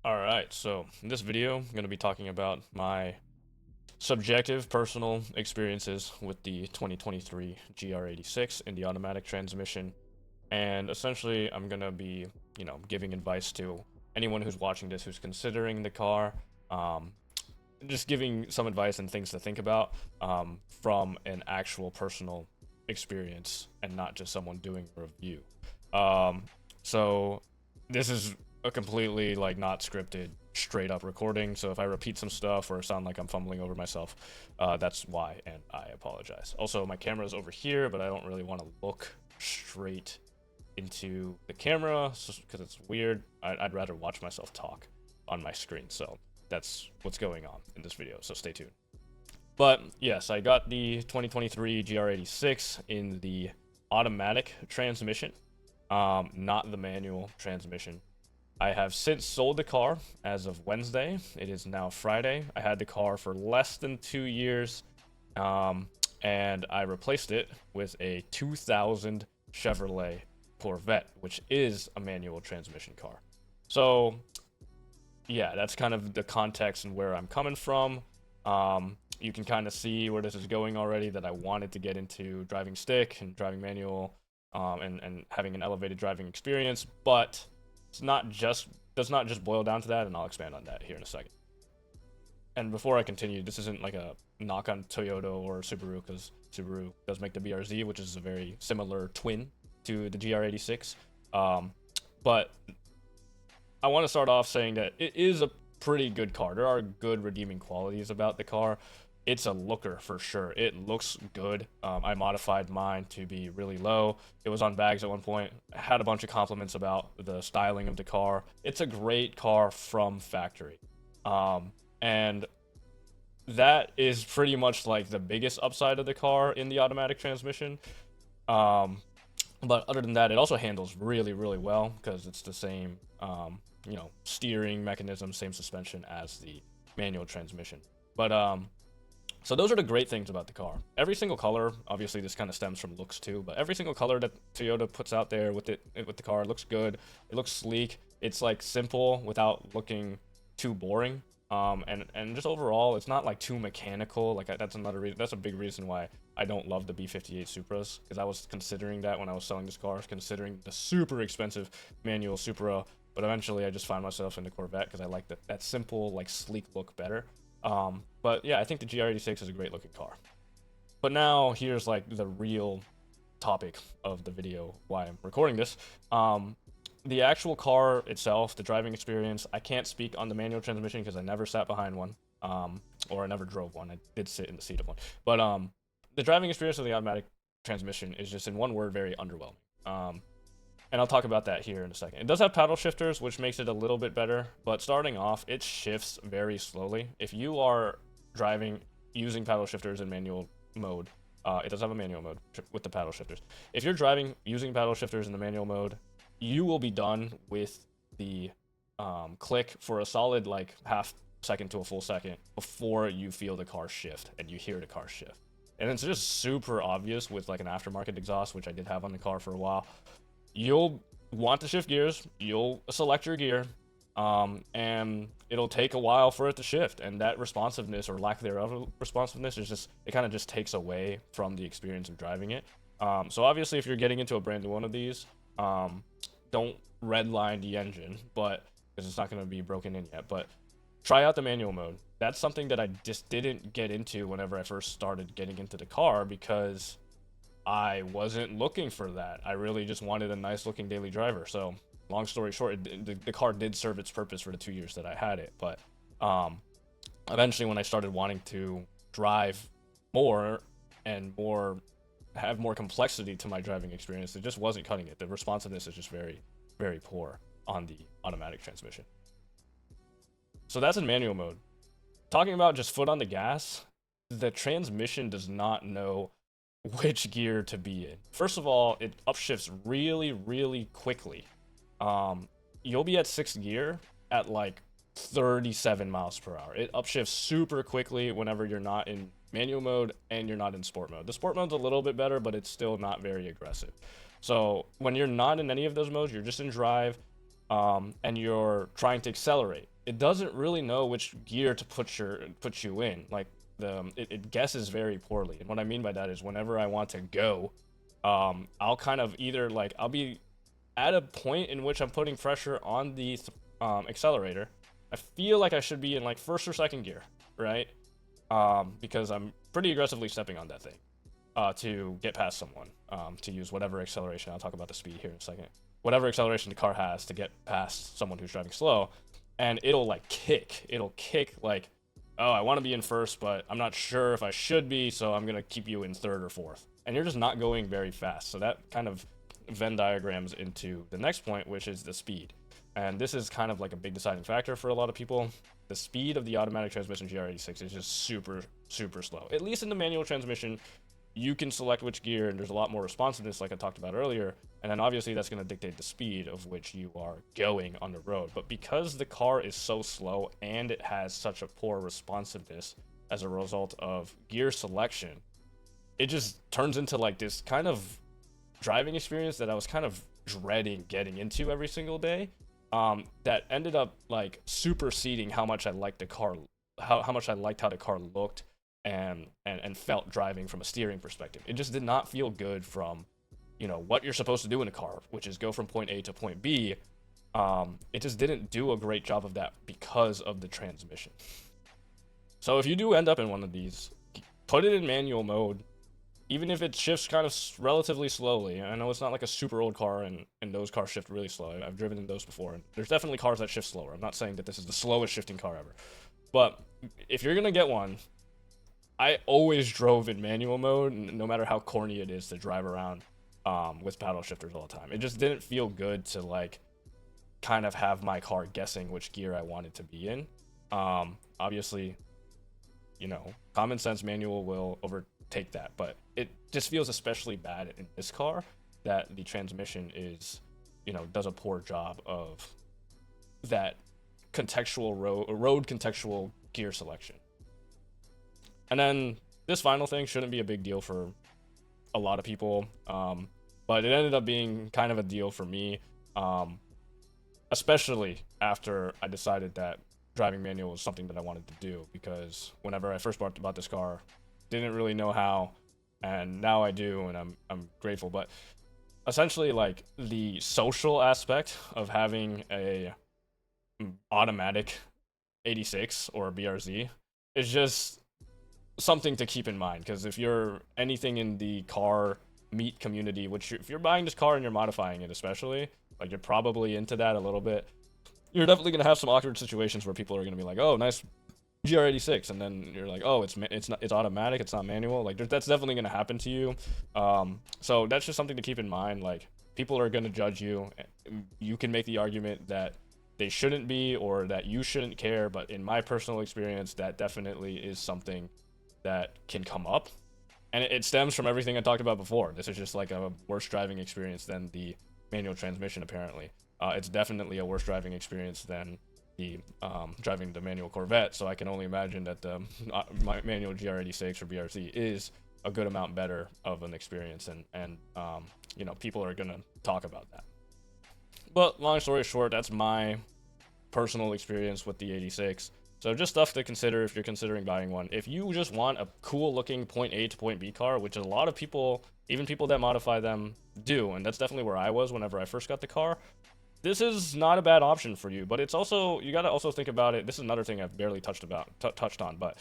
Alright, so in this video, I'm going to be talking about my subjective personal experiences with the 2023 GR86 in the automatic transmission. And essentially, I'm going to be, giving advice to anyone who's watching this who's considering the car. Um, just giving some advice and things to think about from an actual personal experience and not just someone doing a review. Um, so this is a completely like not scripted, straight up recording. So if I repeat some stuff or sound like I'm fumbling over myself, that's why, and I apologize. Also, my camera is over here, but I don't really want to look straight into the camera because it's weird. I'd rather watch myself talk on my screen. So that's what's going on in this video. So stay tuned. But yes, I got the 2023 GR86 in the automatic transmission, not the manual transmission. I have since sold the car as of Wednesday. It is now Friday. I had the car for less than 2 years, and I replaced it with a 2000 Chevrolet Corvette, which is a manual transmission car. So yeah, that's kind of the context and where I'm coming from. You can kind of see where this is going already, that I wanted to get into driving stick and driving manual, and having an elevated driving experience, but it's not just does not just boil down to that, and I'll expand on that here in a second. And before I continue, this isn't like a knock on Toyota or Subaru, because Subaru does make the BRZ, which is a very similar twin to the GR86. But I want to start off saying that it is a pretty good car. There are good redeeming qualities about the car. It's a looker for sure. It looks good. I modified mine to be really low. It was on bags at one point. I had a bunch of compliments about the styling of the car. It's a great car from factory. And that is pretty much like the biggest upside of the car in the automatic transmission. But other than that, it also handles really, really well because it's the same, steering mechanism, same suspension as the manual transmission. But so those are the great things about the car. Every single color, obviously this kind of stems from looks too, but every single color that Toyota puts out there with the car looks good. It looks sleek. It's like simple without looking too boring. And just overall, it's not like too mechanical. Like that's another reason. That's a big reason why I don't love the B58 Supras, because I was considering that when I was selling this car. I was considering the super expensive manual Supra, but eventually I just found myself in the Corvette because I like that simple, like sleek look better. But yeah, I think the GR86 is a great looking car. But now here's like the real topic of the video, why I'm recording this. The actual car itself, the driving experience, I can't speak on the manual transmission because I never sat behind one, or I never drove one. I did sit in the seat of one. But the driving experience of the automatic transmission is just, in one word, very underwhelming. And I'll talk about that here in a second. It does have paddle shifters, which makes it a little bit better, but starting off, it shifts very slowly. If you are driving using paddle shifters in manual mode, it does have a manual mode with the paddle shifters. If you're driving using paddle shifters in the manual mode, you will be done with the click for a solid like half second to a full second before you feel the car shift and you hear the car shift. And it's just super obvious with like an aftermarket exhaust, which I did have on the car for a while. You'll want to shift gears, you'll select your gear, and it'll take a while for it to shift, and that responsiveness or lack thereof responsiveness is just, it kind of just takes away from the experience of driving it. So obviously if you're getting into a brand new one of these, don't redline the engine, but because it's not going to be broken in yet, but try out the manual mode. That's something that I just didn't get into whenever I first started getting into the car, because I wasn't looking for that. I really just wanted a nice looking daily driver. So long story short, the car did serve its purpose for the 2 years that I had it. But eventually when I started wanting to drive more and have more complexity to my driving experience, it just wasn't cutting it. The responsiveness is just very, very poor on the automatic transmission. So that's in manual mode. Talking about just foot on the gas, the transmission does not know which gear to be in. First of all, it upshifts really, really quickly. You'll be at 6th gear at like 37 miles per hour. It upshifts super quickly whenever you're not in manual mode and you're not in sport mode. The sport mode's a little bit better, but it's still not very aggressive. So when you're not in any of those modes, you're just in drive, and you're trying to accelerate. it doesn't really know which gear to put you in. Like it guesses very poorly. And what I mean by that is whenever I want to go, I'll kind of either like I'll be at a point in which I'm putting pressure on the accelerator. I feel like I should be in like first or second gear, right? Because I'm pretty aggressively stepping on that thing to get past someone, to use whatever acceleration. I'll talk about the speed here in a second. Whatever acceleration the car has to get past someone who's driving slow, and it'll like kick. It'll kick like, oh, I want to be in first, but I'm not sure if I should be, so I'm gonna keep you in third or fourth. And you're just not going very fast. So that kind of Venn diagrams into the next point, which is the speed. And this is kind of like a big deciding factor for a lot of people. The speed of the automatic transmission GR86 is just super, super slow. At least in the manual transmission, you can select which gear, and there's a lot more responsiveness, like I talked about earlier. And then obviously that's going to dictate the speed of which you are going on the road. But because the car is so slow and it has such a poor responsiveness as a result of gear selection, it just turns into like this kind of driving experience that I was kind of dreading getting into every single day. That ended up like superseding how much I liked the car, how much I liked how the car looked and felt driving from a steering perspective. It just did not feel good from, you know, what you're supposed to do in a car, which is go from point A to point B. It just didn't do a great job of that because of the transmission. So if you do end up in one of these, put it in manual mode. Even if it shifts kind of relatively slowly. I know it's not like a super old car, and those cars shift really slow. I've driven in those before, and there's definitely cars that shift slower. I'm not saying that this is the slowest shifting car ever. But if you're going to get one, I always drove in manual mode, no matter how corny it is to drive around with paddle shifters all the time. It just didn't feel good to, like, kind of have my car guessing which gear I wanted to be in. Obviously, you know, common sense manual will overtake that, but it just feels especially bad in this car that the transmission is, you know, does a poor job of that contextual road contextual gear selection. And then this final thing shouldn't be a big deal for a lot of people, but it ended up being kind of a deal for me, especially after I decided that driving manual was something that I wanted to do, because whenever I first bought this car, didn't really know how, and now I do, and I'm grateful. But essentially, like, the social aspect of having a automatic 86 or a BRZ is just something to keep in mind, because if you're anything in the car meet community, which if you're buying this car and you're modifying it, especially, like, you're probably into that a little bit, you're definitely gonna have some awkward situations where people are gonna be like, oh, nice GR86, and then you're like, oh, it's automatic, it's not manual. Like, that's definitely gonna happen to you. So that's just something to keep in mind. Like, people are gonna judge you. You can make the argument that they shouldn't be, or that you shouldn't care, but in my personal experience, that definitely is something that can come up, and it stems from everything I talked about before. This is just like a worse driving experience than the manual transmission. Apparently, it's definitely a worse driving experience than the driving the manual Corvette, so I can only imagine that the my manual GR86 or BRZ is a good amount better of an experience, and you know, people are gonna talk about that. But long story short, that's my personal experience with the 86. So just stuff to consider if you're considering buying one. If you just want a cool looking point A to point B car, which a lot of people, even people that modify them, do, and that's definitely where I was whenever I first got the car, this is not a bad option for you. But it's also, you got to also think about it. This is another thing I've barely touched on, but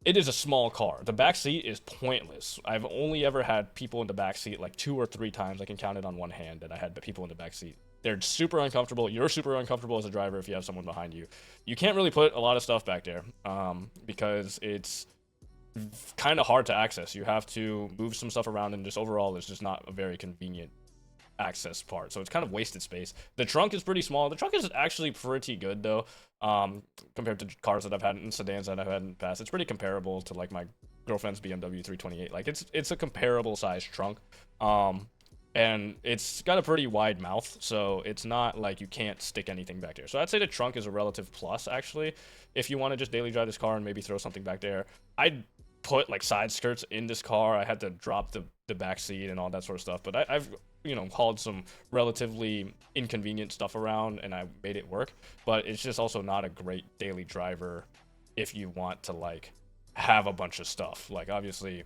it is a small car. The back seat is pointless. I've only ever had people in the back seat like 2 or 3 times. I can count it on one hand that I had the people in the back seat. They're super uncomfortable. You're super uncomfortable as a driver if you have someone behind you. You can't really put a lot of stuff back there because it's kind of hard to access. You have to move some stuff around, and just overall, it's just not a very convenient access part. So it's kind of wasted space. The trunk is pretty small. The trunk is actually pretty good though, compared to cars that I've had and sedans that I've had in the past. It's pretty comparable to like my girlfriend's BMW 328. Like, it's a comparable size trunk. And it's got a pretty wide mouth, so it's not like you can't stick anything back there. So I'd say the trunk is a relative plus, actually, if you want to just daily drive this car and maybe throw something back there. I'd put like side skirts in this car. I had to drop the back seat and all that sort of stuff, but I've hauled some relatively inconvenient stuff around and I made it work, but it's just also not a great daily driver if you want to like have a bunch of stuff. Like obviously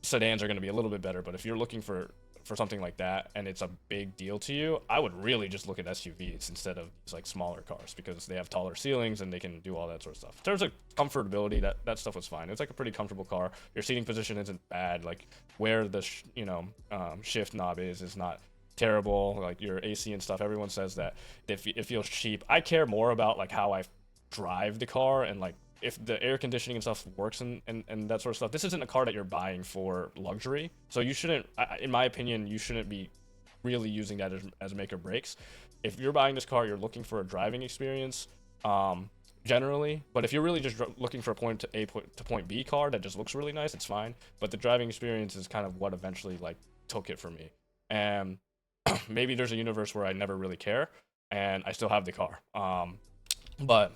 sedans are going to be a little bit better, but if you're looking for something like that and it's a big deal to you, I would really just look at SUVs instead of these like smaller cars because they have taller ceilings and they can do all that sort of stuff. In terms of comfortability, that stuff was fine. It's like a pretty comfortable car. Your seating position isn't bad. Like where the shift knob is not terrible. Like your AC and stuff, everyone says that it feels cheap. I care more about like how I drive the car and like if the air conditioning and stuff works and that sort of stuff. This isn't a car that you're buying for luxury, so you shouldn't, in my opinion, you shouldn't be really using that as make or breaks. If you're buying this car, you're looking for a driving experience, generally. But if you're really just looking for a point to A to point B car that just looks really nice, it's fine. But the driving experience is kind of what eventually like took it for me. And maybe there's a universe where I never really care, and I still have the car. But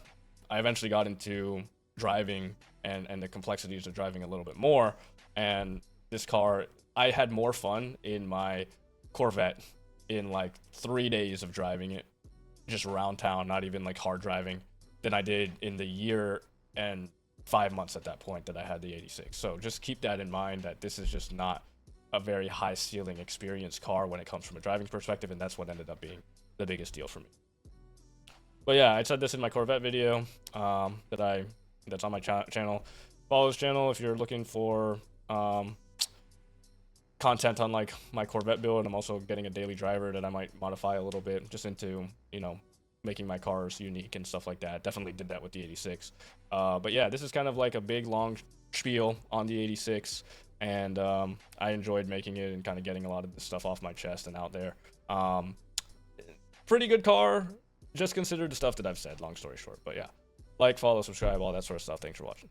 I eventually got into driving and the complexities of driving a little bit more. And this car, I had more fun in my Corvette in like 3 days of driving it, just around town, not even like hard driving, than I did in the year and 5 months at that point that I had the 86. So just keep that in mind, that this is just not a very high ceiling experience car when it comes from a driving perspective, and that's what ended up being the biggest deal for me. But yeah, I said this in my Corvette video that's on my channel. Follow this channel if you're looking for content on like my Corvette build. I'm also getting a daily driver that I might modify a little bit just into, making my cars unique and stuff like that. Definitely did that with the 86. But yeah, this is kind of like a big long spiel on the 86, and I enjoyed making it and kind of getting a lot of this stuff off my chest and out there. Pretty good car. Just consider the stuff that I've said, long story short. But yeah, like, follow, subscribe, all that sort of stuff. Thanks for watching.